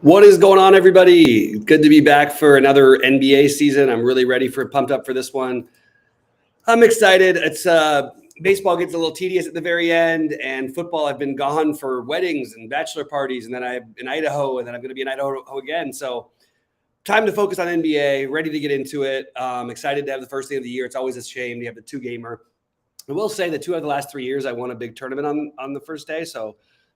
What is going on, everybody? Good to be back for another NBA season. I'm really pumped up for this one. I'm excited. It's baseball gets a little tedious at the very end, and football. I've been gone for weddings and bachelor parties, and then I'm in Idaho, and then I'm going to be in Idaho again. So, time to focus on NBA. Ready to get into it. Excited to have the first day of the year. It's always a shame to have the two gamer. I will say that 2 out of the last 3 years, I won a big tournament on the first day. So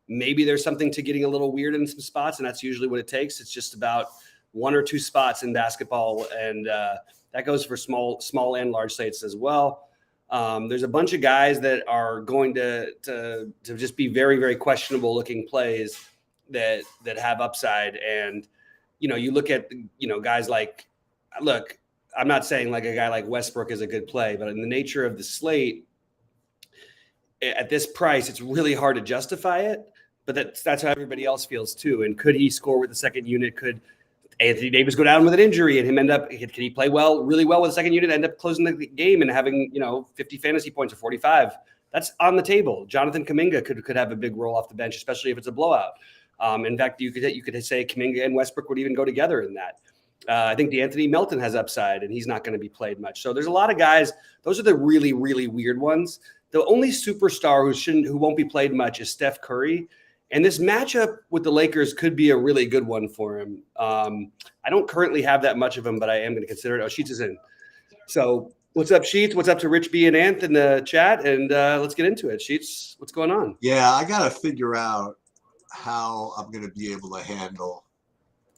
maybe there's something to getting a little weird in some spots, and that's usually what it takes. It's just about 1 or 2 spots in basketball, and that goes for small and large slates as well. There's a bunch of guys that are going to just be very, very questionable looking plays that have upside. And you look at guys like, look, I'm not saying like a guy like Westbrook is a good play, but in the nature of the slate at this price, it's really hard to justify it. But that's how everybody else feels too. And could he score with the second unit? Could Anthony Davis go down with an injury and him end up? Can he play really well with the second unit? End up closing the game and having 50 fantasy points or 45? That's on the table. Jonathan Kuminga could have a big role off the bench, especially if it's a blowout. In fact, you could say Kuminga and Westbrook would even go together in that. I think DeAnthony Melton has upside, and he's not going to be played much. So there's a lot of guys. Those are the really, really weird ones. The only superstar who won't be played much is Steph Curry. And this matchup with the Lakers could be a really good one for him. I don't currently have that much of him, but I am going to consider it. Oh, Sheets is in. So what's up, Sheets? What's up to Rich B and Anth in the chat? And let's get into it. Sheets, what's going on? Yeah, I got to figure out how I'm going to be able to handle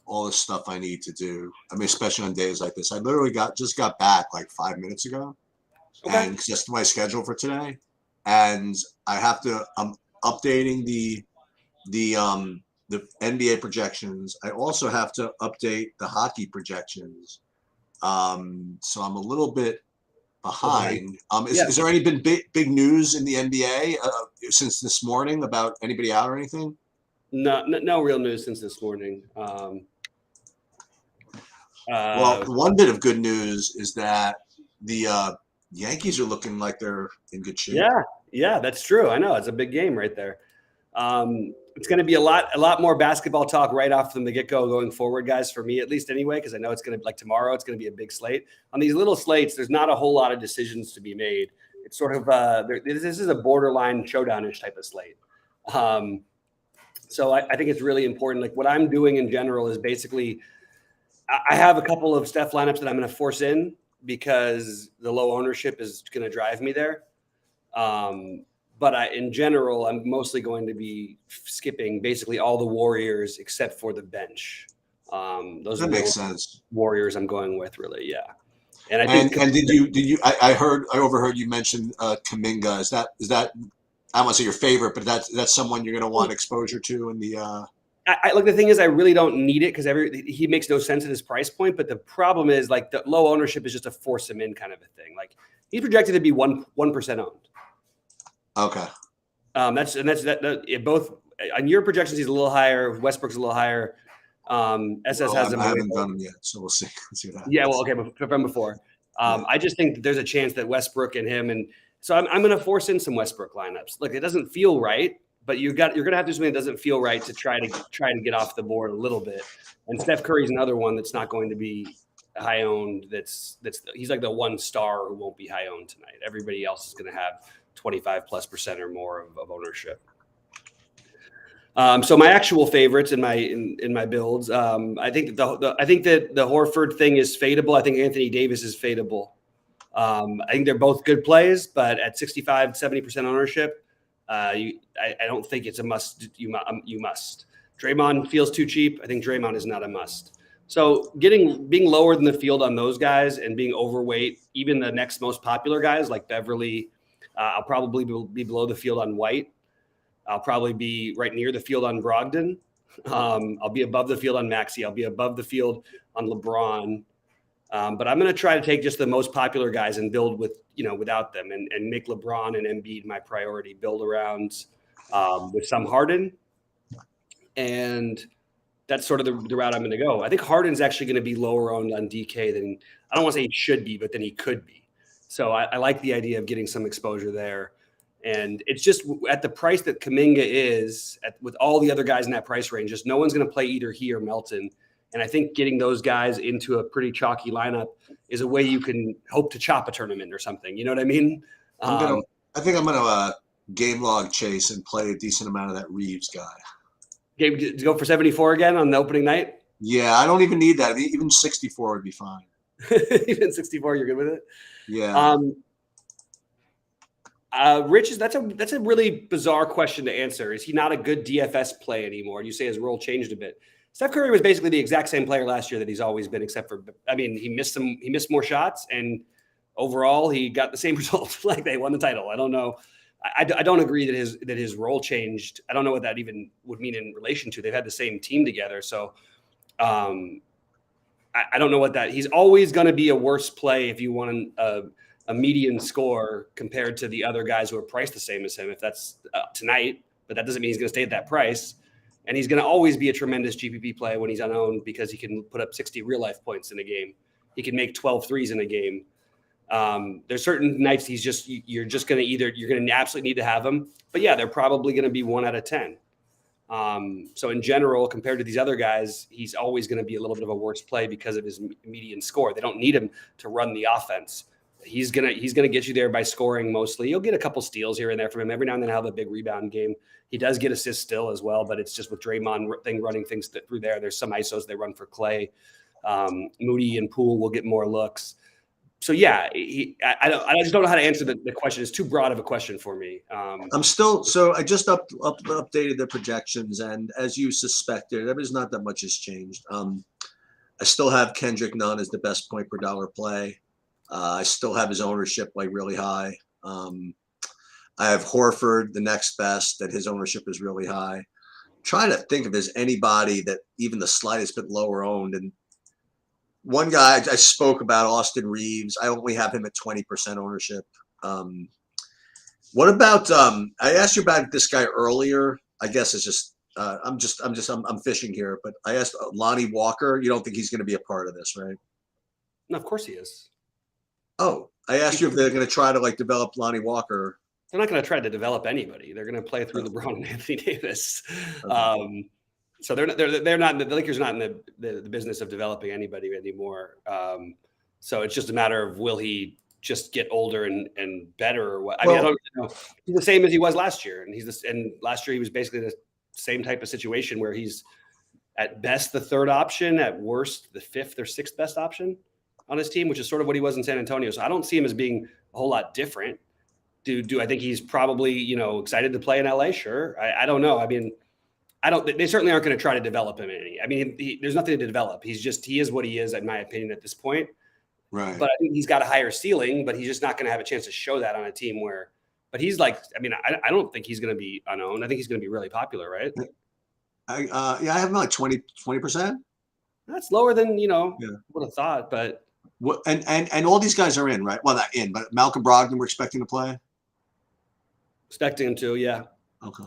all the stuff I need to do. I mean, especially on days like this. I literally just got back like 5 minutes ago. Okay. And just my schedule for today. And I have to, I'm updating the NBA projections. I also have to update the hockey projections. So I'm a little bit behind. Is there any been big news in the NBA since this morning about anybody out or anything? No real news since this morning. Well, one bit of good news is that the Yankees are looking like they're in good shape. Yeah, that's true. I know it's a big game right there. It's going to be a lot more basketball talk right off from the get-go going forward, guys, for me at least anyway, because I know it's going to, like tomorrow, it's going to be a big slate. On these little slates, there's not a whole lot of decisions to be made. It's sort of this is a borderline showdown-ish type of slate. So I think it's really important. Like what I'm doing in general is basically I have a couple of Steph lineups that I'm going to force in because the low ownership is going to drive me there. But in general, I'm mostly going to be skipping basically all the Warriors except for the bench. Those that makes sense. Warriors I'm going with, really, yeah. And I think. And did you? I overheard you mention Kuminga. Is that? I don't want to say your favorite, but that's someone you're going to want exposure to in the. Look, the thing is, I really don't need it because he makes no sense at his price point. But the problem is, like, the low ownership is just to force him in, kind of a thing. Like he's projected to be 1% owned. Okay. That's both on your projections. He's a little higher. Westbrook's a little higher. SS has him. I haven't done them yet, so we'll see. Let's see what happens. Yeah, well, okay, but from before, I just think that there's a chance that Westbrook and him, and so I'm going to force in some Westbrook lineups. Look, it doesn't feel right, but you're going to have to do something that doesn't feel right to try to get off the board a little bit. And Steph Curry's another one that's not going to be high owned. He's like the one star who won't be high owned tonight. Everybody else is going to have 25+% or more of ownership. So my actual favorites in my builds, I think that the Horford thing is fadeable. I think Anthony Davis is fadeable. I think they're both good plays, but at 65-70% ownership, I don't think it's a must. You must. Draymond feels too cheap. I think Draymond is not a must. So being lower than the field on those guys and being overweight, even the next most popular guys like Beverly. I'll probably be below the field on White. I'll probably be right near the field on Brogdon. I'll be above the field on Maxey. I'll be above the field on LeBron. But I'm going to try to take just the most popular guys and build without them and make LeBron and Embiid my priority. Build around with some Harden. And that's sort of the route I'm going to go. I think Harden's actually going to be lower owned on DK than I don't want to say he should be, but than he could be. So I like the idea of getting some exposure there. And it's just at the price that Kuminga is, with all the other guys in that price range, just no one's going to play either he or Melton. And I think getting those guys into a pretty chalky lineup is a way you can hope to chop a tournament or something. You know what I mean? I think I'm gonna game log chase and play a decent amount of that Reeves guy. Go for 74 again on the opening night. Yeah, I don't even need that. Even 64 would be fine. Even 64, you're good with it. Yeah. Rich, that's a really bizarre question to answer. Is he not a good DFS play anymore? You say his role changed a bit. Steph Curry was basically the exact same player last year that he's always been, except for, he missed more shots, and overall he got the same result. Like, they won the title. I don't know. I don't agree that his role changed. I don't know what that even would mean in relation to. They've had the same team together, so I don't know what that. He's always going to be a worse play if you want a median score compared to the other guys who are priced the same as him. If that's tonight, but that doesn't mean he's going to stay at that price. And he's going to always be a tremendous GPP play when he's unowned, because he can put up 60 real life points in a game. He can make 12 threes in a game. There's certain nights you're going to absolutely need to have him. But yeah, they're probably going to be 1 out of 10. So in general, compared to these other guys, he's always going to be a little bit of a worse play because of his median score. They don't need him to run the offense. He's gonna get you there by scoring mostly. You'll get a couple steals here and there from him. Every now and then he'll have a big rebound game. He does get assists still as well, but it's just with Draymond running things through there. There's some ISOs they run for Clay. Moody and Poole will get more looks. So yeah, I just don't know how to answer the question. It's too broad of a question for me. I just updated the projections, and as you suspected, there's not that much has changed. I still have Kendrick Nunn as the best point per dollar play. I still have his ownership like really high. I have Horford the next best, that his ownership is really high. Trying to think if there's anybody that even the slightest bit lower owned. And one guy I spoke about, Austin Reeves, I only have him at 20% ownership. What about I asked you about this guy earlier. I guess it's just I'm fishing here, but I asked Lonnie Walker. You don't think he's going to be a part of this, right? No, of course he is. Oh, I asked you if they're going to try to develop Lonnie Walker. They're not going to try to develop anybody. They're going to play through LeBron and Anthony Davis. Okay. So they're not. The Lakers are not in the business of developing anybody anymore. So it's just a matter of, will he just get older and better, or what? I don't really know. He's the same as he was last year, and last year he was basically the same type of situation where he's at best the third option, at worst the fifth or sixth best option on his team, which is sort of what he was in San Antonio. So I don't see him as being a whole lot different. Do I think he's probably, excited to play in LA? Sure. I don't know. They certainly aren't going to try to develop him in any. There's nothing to develop. He is what he is, in my opinion, at this point. Right. But I think he's got a higher ceiling, but he's just not going to have a chance to show that on a team where, but he's I don't think he's going to be unowned. I think he's going to be really popular, right? I have him like 20%. That's lower than, would have thought, but. And all these guys are in, right? Well, not in, but Malcolm Brogdon we're expecting to play. Expecting him to, yeah. Okay.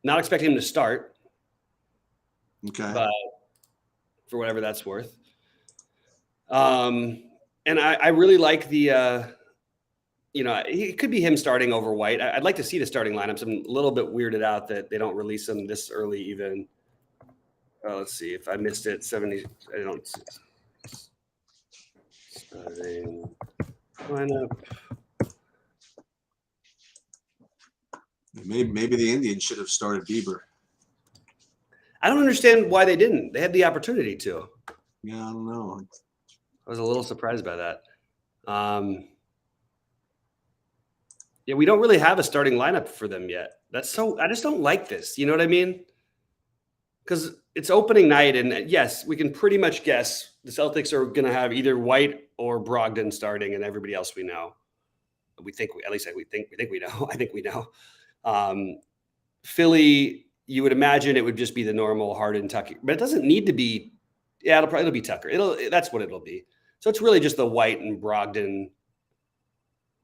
Not expecting him to start. Okay. But for whatever that's worth. And I really like the, it could be him starting over White. I'd like to see the starting lineups. I'm a little bit weirded out that they don't release them this early even. Let's see if I missed it. 70. I don't see. Starting lineup. Maybe the Indians should have started Bieber. I don't understand why they didn't. They had the opportunity to. Yeah, I don't know. I was a little surprised by that. Yeah, we don't really have a starting lineup for them yet. I just don't like this. You know what I mean? Because it's opening night, and yes, we can pretty much guess the Celtics are going to have either White or Brogdon starting, and everybody else we know. We think we know. I think we know. Philly, you would imagine it would just be the normal Harden Tucker, but it doesn't need to be. Yeah, it'll be Tucker. That's what it'll be. So it's really just the White and Brogdon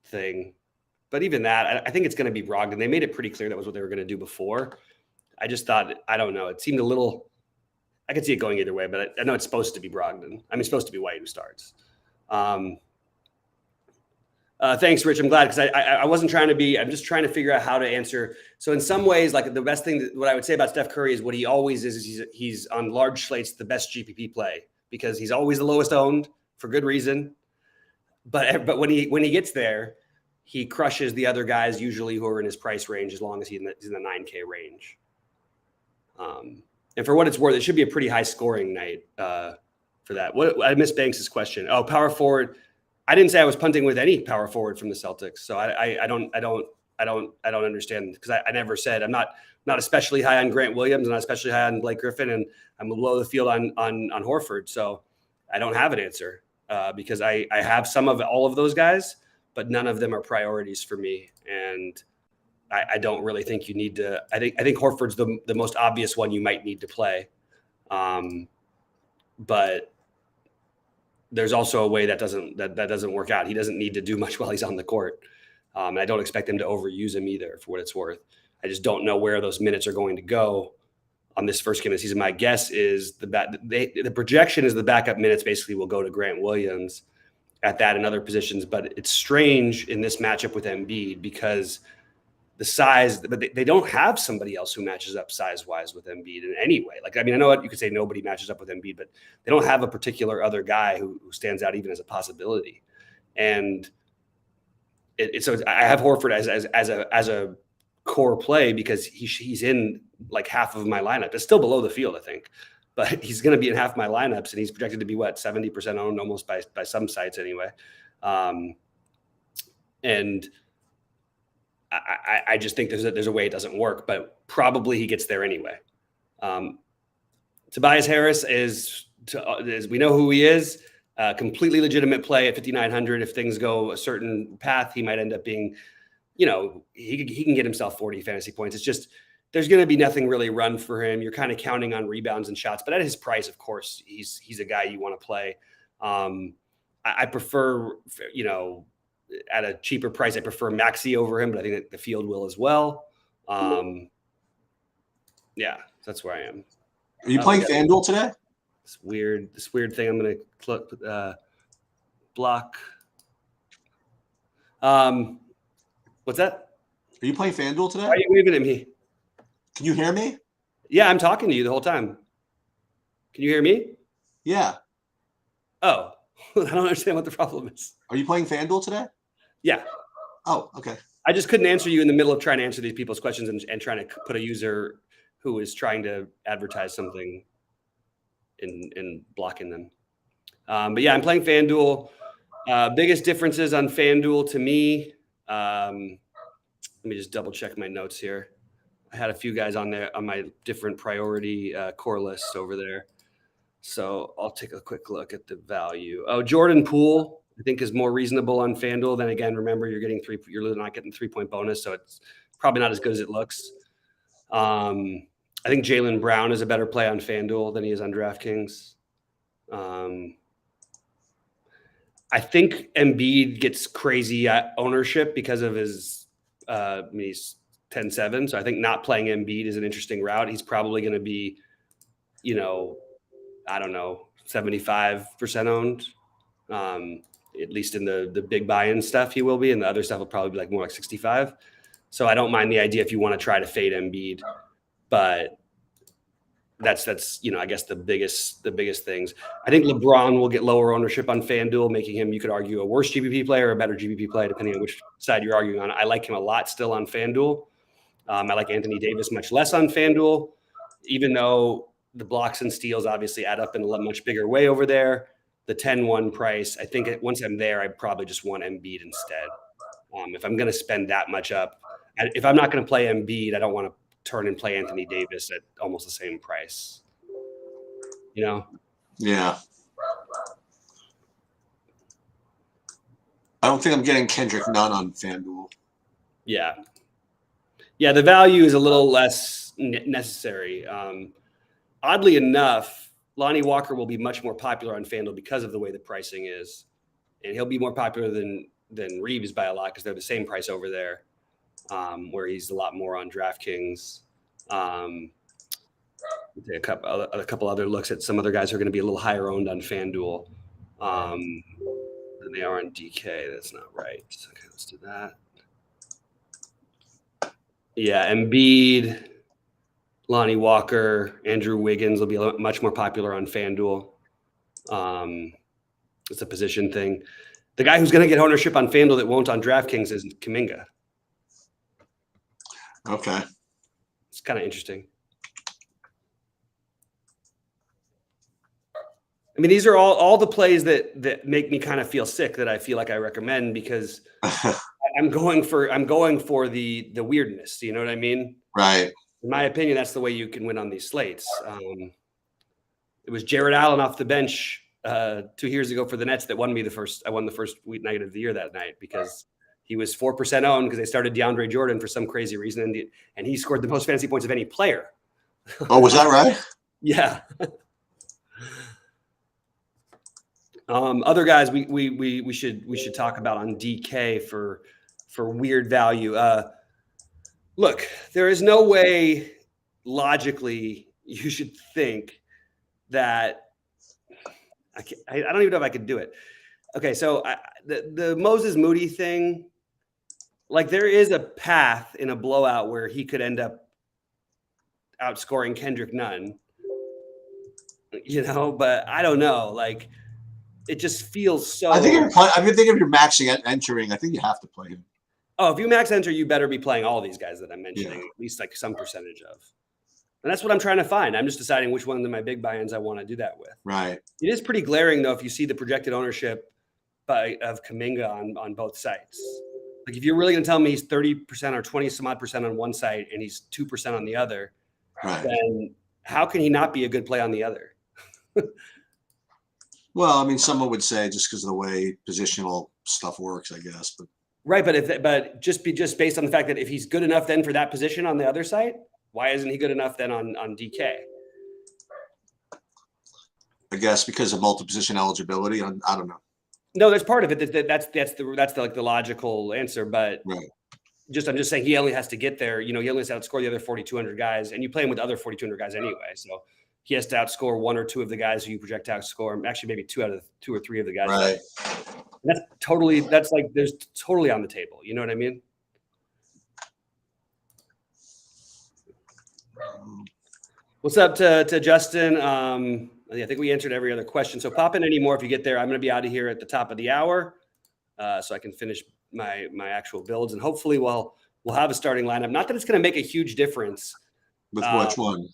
thing. But even that, I think it's going to be Brogdon. They made it pretty clear that was what they were going to do before. I just thought, I don't know. It seemed a little. I could see it going either way, but I know it's supposed to be Brogdon. It's supposed to be White who starts. Thanks, Rich. I'm glad because I wasn't trying to be. I'm just trying to figure out how to answer. So in some ways, like the best thing, what I would say about Steph Curry is what he always is he's on large slates the best GPP play because he's always the lowest owned for good reason. But when he gets there, he crushes the other guys usually who are in his price range as long as he's in the 9K range. And for what it's worth, it should be a pretty high scoring night for that. What I missed Banks's question. Oh, power forward. I didn't say I was punting with any power forward from the Celtics, so I don't understand because I never said I'm not especially high on Grant Williams, not especially high on Blake Griffin, and I'm below the field on Horford. So I don't have an answer because I have some of all of those guys, but none of them are priorities for me, and I don't really think you need to. I think Horford's the most obvious one you might need to play, but there's also a way that doesn't work out. He doesn't need to do much while he's on the court. And I don't expect them to overuse him either for what it's worth. I just don't know where those minutes are going to go on this first game of the season. My guess is the projection is the backup minutes basically will go to Grant Williams at that and other positions. But it's strange in this matchup with Embiid because the size, but they don't have somebody else who matches up size-wise with Embiid in any way. Like, I mean, I know what you could say nobody matches up with Embiid, but they don't have a particular other guy who stands out even as a possibility. And so I have Horford as a core play because he's in like half of my lineup. It's still below the field, I think, but he's going to be in half my lineups, and he's projected to be 70% owned almost by some sites anyway. And I just think there's a way it doesn't work, but probably he ges there anyway. Tobias Harris is we know who he is. Completely legitimate play at 5,900. If things go a certain path, he might end up being, he can get himself 40 fantasy points. It's just there's going to be nothing really run for him. You're kind of counting on rebounds and shots, but at his price, of course, he's a guy you want to play. I prefer, at a cheaper price, I prefer Maxey over him, but I think that the field will as well. Yeah, that's where I am. Are you playing FanDuel today? This weird thing. I'm going to click block. What's that? Are you playing FanDuel today? Why are you waving at me? Can you hear me? Yeah, I'm talking to you the whole time. Can you hear me? Yeah. Oh, I don't understand what the problem is. Are you playing FanDuel today? Yeah. Oh, okay. I just couldn't answer you in the middle of trying to answer these people's questions and trying to put a user who is trying to advertise something in blocking them. But yeah, I'm playing FanDuel. Biggest differences on FanDuel to me. Let me just double check my notes here. I had a few guys on there on my different priority core lists over there. So I'll take a quick look at the value. Oh, Jordan Poole, I think, is more reasonable on FanDuel. Then again, remember you're not getting 3-point bonus, so it's probably not as good as it looks. I think Jaylen Brown is a better play on FanDuel than he is on DraftKings. I think Embiid gets crazy ownership because of his he's 10-7. So I think not playing Embiid is an interesting route. He's probably going to be, I don't know, 75% owned. At least in the big buy-in stuff he will be, and the other stuff will probably be like more like 65. So I don't mind the idea if you want to try to fade Embiid, but that's I guess the biggest things. I think LeBron will get lower ownership on FanDuel, making him, you could argue, a worse GPP player or a better GPP play, depending on which side you're arguing on. I like him a lot still on FanDuel. I like Anthony Davis much less on FanDuel, even though the blocks and steals obviously add up in a much bigger way over there. The 10-1 price, I think once I'm there, I probably just want Embiid instead. If I'm going to spend that much up, if I'm not going to play Embiid, I don't want to turn and play Anthony Davis at almost the same price. Yeah. I don't think I'm getting Kendrick Nunn on FanDuel. Yeah. Yeah, the value is a little less necessary. Oddly enough, Lonnie Walker will be much more popular on FanDuel because of the way the pricing is. And he'll be more popular than Reeves by a lot because they're the same price over there, where he's a lot more on DraftKings. A couple other looks at some other guys who are going to be a little higher owned on FanDuel. than they are on DK. That's not right. Okay, let's do that. Yeah, Embiid, Lonnie Walker, Andrew Wiggins will be much more popular on FanDuel. It's a position thing. The guy who's going to get ownership on FanDuel that won't on DraftKings is Kuminga. Okay. It's kind of interesting. I mean, these are all the plays that make me kind of feel sick that I feel like I recommend because I'm going for the weirdness. You know what I mean? Right. In my opinion, that's the way you can win on these slates. It was Jared Allen off the bench 2 years ago for the Nets that won me the first. I won the first week night of the year that night because he was 4% owned because they started DeAndre Jordan for some crazy reason, and he scored the most fantasy points of any player. Oh, was that right? Yeah. Other guys we should talk about on DK for weird value. Look, there is no way logically you should think that I don't even know if I could do it. Okay, so the Moses Moody thing, like there is a path in a blowout where he could end up outscoring Kendrick Nunn, but I don't know. Like it just feels so. I think if you're maxing entering, I think you have to play him. Oh, if you max enter, you better be playing all these guys that I'm mentioning, at least like some percentage of. And that's what I'm trying to find. I'm just deciding which one of my big buy-ins I want to do that with. Right. It is pretty glaring, though, if you see the projected ownership of Kuminga on both sites. Like, if you're really going to tell me he's 30% or 20 some odd percent on one site and he's 2% on the other, then how can he not be a good play on the other? Well, I mean, someone would say just because of the way positional stuff works, I guess. But right, but just based on the fact that if he's good enough then for that position on the other site, why isn't he good enough then on DK? I guess because of multi-position eligibility. I don't know. No, that's part of it. That's the logical answer. But I'm just saying he only has to get there. He only has to outscore the other 4,200 guys, and you play him with the other 4,200 guys anyway. So he has to outscore one or two of the guys who you project to outscore. Actually, maybe two or three of the guys. Right. That's like there's totally on the table. You know what I mean? What's up to Justin? I think we answered every other question. So pop in any more if you get there. I'm going to be out of here at the top of the hour, so I can finish my actual builds, and hopefully we'll have a starting lineup. Not that it's going to make a huge difference. With which one?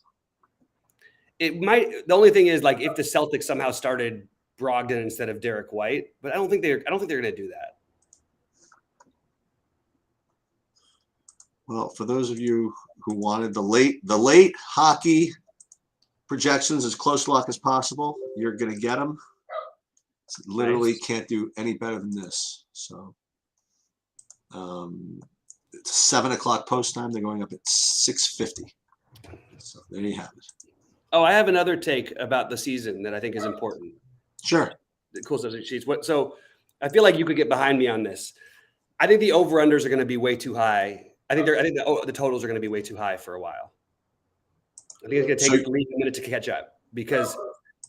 It might. The only thing is, like, if the Celtics somehow started Brogdon instead of Derek White, but I don't think they're going to do that. Well, for those of you who wanted the late hockey projections as close to lock as possible, you're going to get them. Literally can't do any better than this. So it's 7:00 post time. They're going up at 6:50. So there you have it. Oh, I have another take about the season that I think is important. Sure. The cool stuff sheets. So I feel like you could get behind me on this. I think the over-unders are going to be way too high. I think the totals are going to be way too high for a while. I think it's going to take at least a minute to catch up because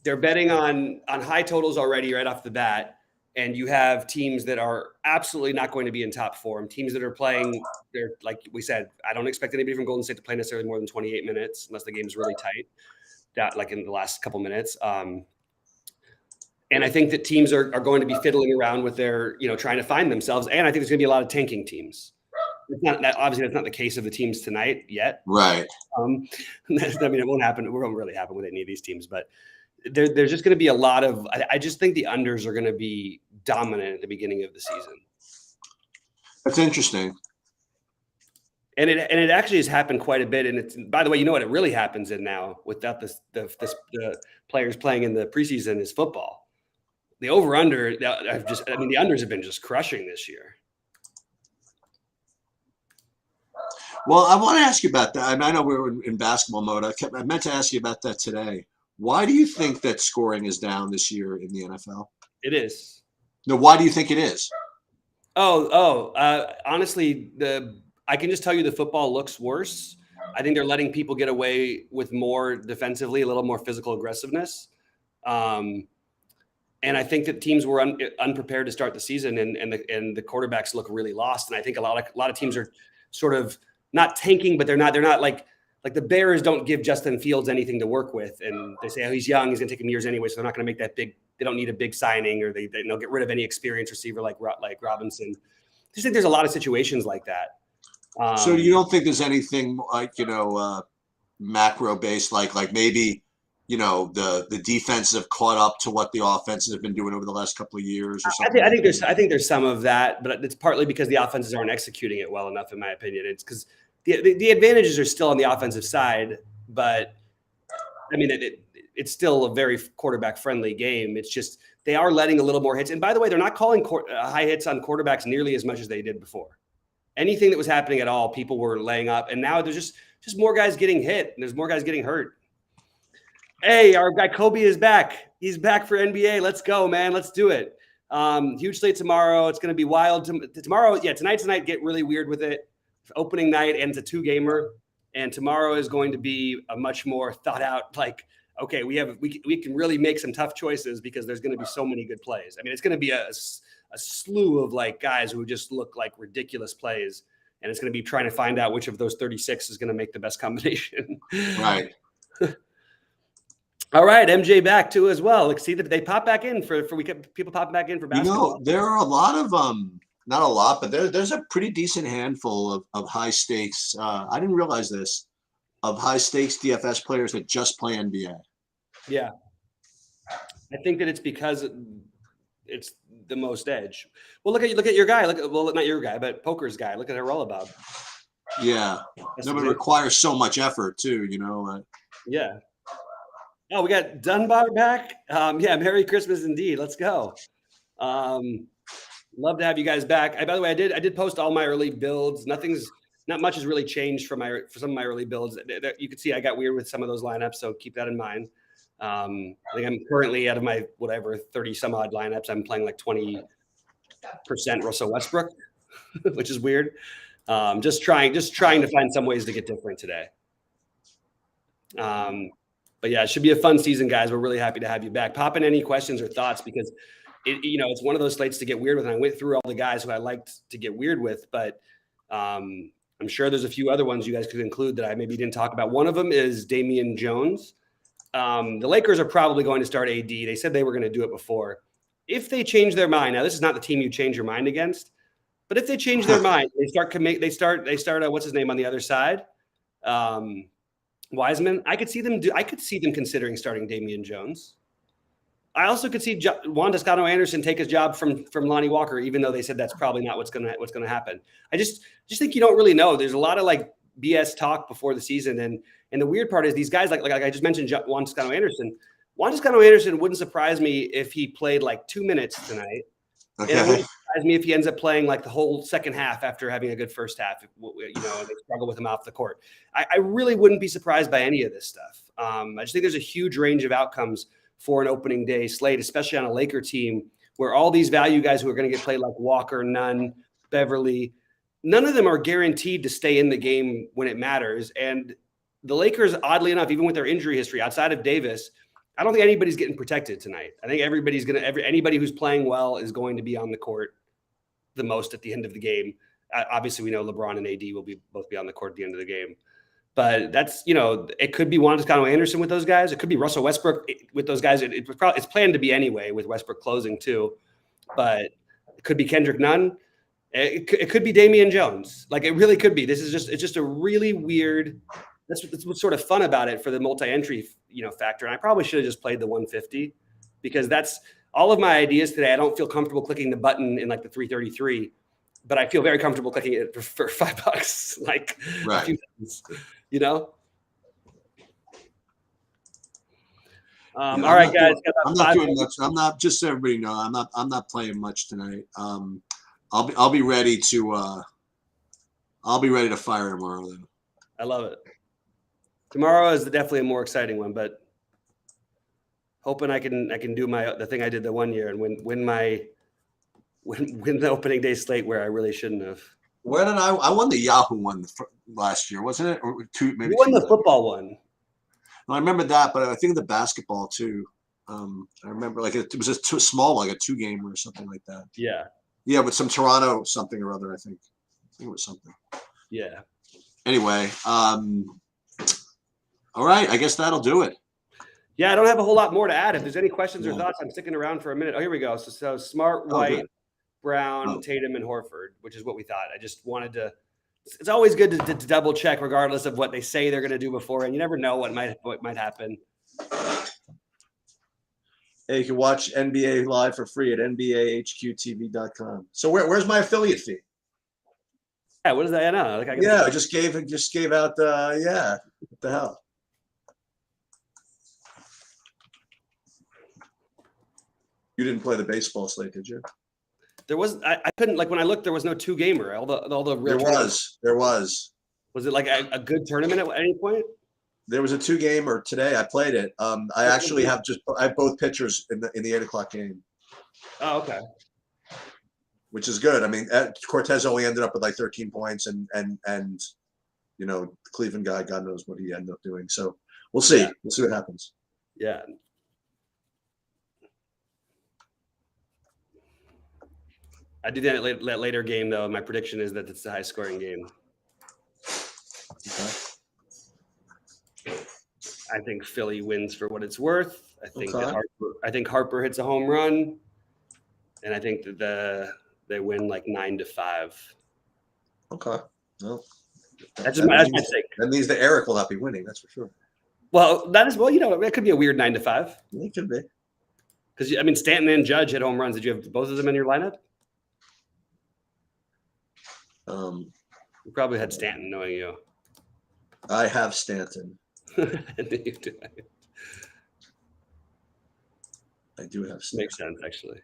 they're betting on high totals already right off the bat, and you have teams that are absolutely not going to be in top form. Teams that are playing, they're like we said, I don't expect anybody from Golden State to play necessarily more than 28 minutes unless the game is really tight, like in the last couple minutes. And I think that teams are going to be fiddling around with their, trying to find themselves. And I think there's going to be a lot of tanking teams. Obviously, that's not the case of the teams tonight yet. Right. I mean, it won't happen. It won't really happen with any of these teams. But there's just going to be a lot of. I just think the unders are going to be dominant at the beginning of the season. That's interesting. And it actually has happened quite a bit. And it's, by the way, you know what it really happens in now without the players playing in the preseason is football. The over under. The unders have been just crushing this year. Well, I want to ask you about that. I know we're in basketball mode. I meant to ask you about that today. Why do you think that scoring is down this year in the NFL? It is. No, why do you think it is? Honestly, I can just tell you the football looks worse. I think they're letting people get away with more defensively, a little more physical aggressiveness. And I think that teams were unprepared to start the season, and the quarterbacks look really lost. And I think a lot of teams are sort of not tanking, but they're not like the Bears don't give Justin Fields anything to work with, and they say, oh, he's young, he's going to take him years anyway, so they're not going to make that big. They don't need a big signing, or they get rid of any experienced receiver like Robinson. I just think there's a lot of situations like that. So you don't think there's anything like macro based, like maybe the defenses have caught up to what the offenses have been doing over the last couple of years or something? I think there's some of that, but it's partly because the offenses aren't executing it well enough, in my opinion. It's because the advantages are still on the offensive side, but I mean it's still a very quarterback friendly game. It's just they are letting a little more hits. And by the way, they're not calling high hits on quarterbacks nearly as much as they did before. Anything that was happening at all, people were laying up, and now there's just more guys getting hit, and there's more guys getting hurt. Hey, our guy Kobe is back. He's back for NBA. Let's go, man. Let's do it. Huge slate tomorrow. It's going to be wild. Tomorrow, tonight's the night. Get really weird with it. Opening night, and it's a 2-gamer. And tomorrow is going to be a much more thought out, like, okay, we can really make some tough choices because there's going to be so many good plays. I mean, it's going to be a slew of like guys who just look like ridiculous plays. And it's going to be trying to find out which of those 36 is going to make the best combination. Right. All right, MJ back too as well. Like, see that they pop back in for people popping back in for basketball. There are a lot of not a lot, but there's a pretty decent handful of high stakes. I didn't realize this, of high stakes DFS players that just play NBA. Yeah, I think that it's because it's the most edge. Well, look at your guy. Not your guy, but poker's guy. Look at Bob. Yeah, it requires so much effort too. Yeah. Oh, we got Dunbar back. Yeah, Merry Christmas indeed. Let's go. Love to have you guys back. By the way, I did post all my early builds. Not much has really changed for some of my early builds. You can see I got weird with some of those lineups, so keep that in mind. I think I'm currently out of my 30 some odd lineups, I'm playing like 20% Russell Westbrook, which is weird. Just trying to find some ways to get different today. But yeah, it should be a fun season, guys. We're really happy to have you back. Pop in any questions or thoughts, because it's one of those slates to get weird with. And I went through all the guys who I liked to get weird with, but I'm sure there's a few other ones you guys could include that I maybe didn't talk about. One of them is Damian Jones. The Lakers are probably going to start AD. They said they were going to do it before. If they change their mind, now this is not the team you change your mind against, but if they change their mind, they start what's his name on the other side? Wiseman. I could see them considering starting Damian Jones. I also could see Juan Toscano-Anderson take his job from Lonnie Walker, even though they said that's probably not what's going to happen. I just think you don't really know. There's a lot of like BS talk before the season, and the weird part is these guys like I just mentioned Juan Toscano-Anderson. Juan Toscano-Anderson wouldn't surprise me if he played like 2 minutes tonight. Okay. And it wouldn't surprise me if he ends up playing like the whole second half after having a good first half, and they struggle with him off the court. I really wouldn't be surprised by any of this stuff. I just think there's a huge range of outcomes for an opening day slate, especially on a Laker team where all these value guys who are going to get played like Walker, Nunn, Beverly, none of them are guaranteed to stay in the game when it matters. And the Lakers, oddly enough, even with their injury history outside of Davis, I don't think anybody's getting protected tonight. I think anybody who's playing well is going to be on the court the most at the end of the game. Obviously, we know LeBron and AD will both be on the court at the end of the game. But that's, it could be Juan Toscano-Anderson with those guys. It could be Russell Westbrook with those guys. It's planned to be anyway with Westbrook closing too. But it could be Kendrick Nunn. It could be Damian Jones. Like, it really could be. It's just a really weird. That's what's sort of fun about it for the multi-entry, factor. And I probably should have just played the 150, because that's all of my ideas today. I don't feel comfortable clicking the button in like the 333, but I feel very comfortable clicking it for $5. Like, right. A few times, all right, guys. I'm not doing much. I'm not, just so everybody know, I'm not playing much tonight. I'll be ready to fire tomorrow then. I love it. Tomorrow is definitely a more exciting one, but hoping I can do the thing I did the one year and win the opening day slate where I really shouldn't have. Where did I won the Yahoo one last year, wasn't it? Or maybe you won the football one. No, I remember that, but I think the basketball too. I remember like it was too small, like a 2-game or something like that. Yeah. Yeah, with some Toronto something or other. I think it was something. Yeah. Anyway, all right. I guess that'll do it. Yeah, I don't have a whole lot more to add. If there's any questions or Yeah. thoughts, I'm sticking around for a minute. Oh, here we go. So Smart, White, Brown, Tatum, and Horford, which is what we thought. I just wanted to. It's always good to double check, regardless of what they say they're going to do before, and you never know what might happen. Hey, you can watch NBA live for free at NBAHQTV.com. So where's my affiliate fee? Yeah, what is that? I know. Like, I just gave out the What the hell? You didn't play the baseball slate, did you? There was. I couldn't, like, when I looked, there was no 2-gamer. All the real. There was. Was it like a good tournament at any point? There was a 2-gamer today. I played it. I actually have both pitchers in the 8 o'clock game. Oh, okay. Which is good. I mean, Cortez only ended up with like 13 points, and the Cleveland guy, God knows what he ended up doing. So we'll see. Yeah. We'll see what happens. Yeah. I do that later game though. My prediction is that it's the highest scoring game. Okay. I think Philly wins for what it's worth. I think Harper hits a home run, and I think that they win like 9-5. Okay. Well, that's my take. That means that Eric will not be winning. That's for sure. Well, it could be a weird 9-5. Yeah, it could be. Because I mean, Stanton and Judge hit home runs. Did you have both of them in your lineup? You probably had Stanton, knowing you. I have Stanton. I do have Stanton. Makes sense, actually.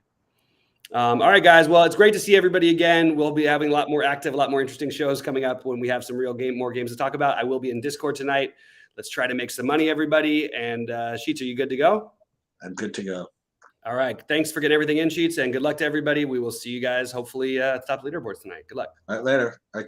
All right, guys. Well, it's great to see everybody again. We'll be having a lot more interesting shows coming up when we have some more games to talk about. I will be in Discord tonight. Let's try to make some money, everybody. And Sheets, are you good to go? I'm good to go. All right. Thanks for getting everything in, Sheets, and good luck to everybody. We will see you guys hopefully at the top of the leaderboards tonight. Good luck. All right, later.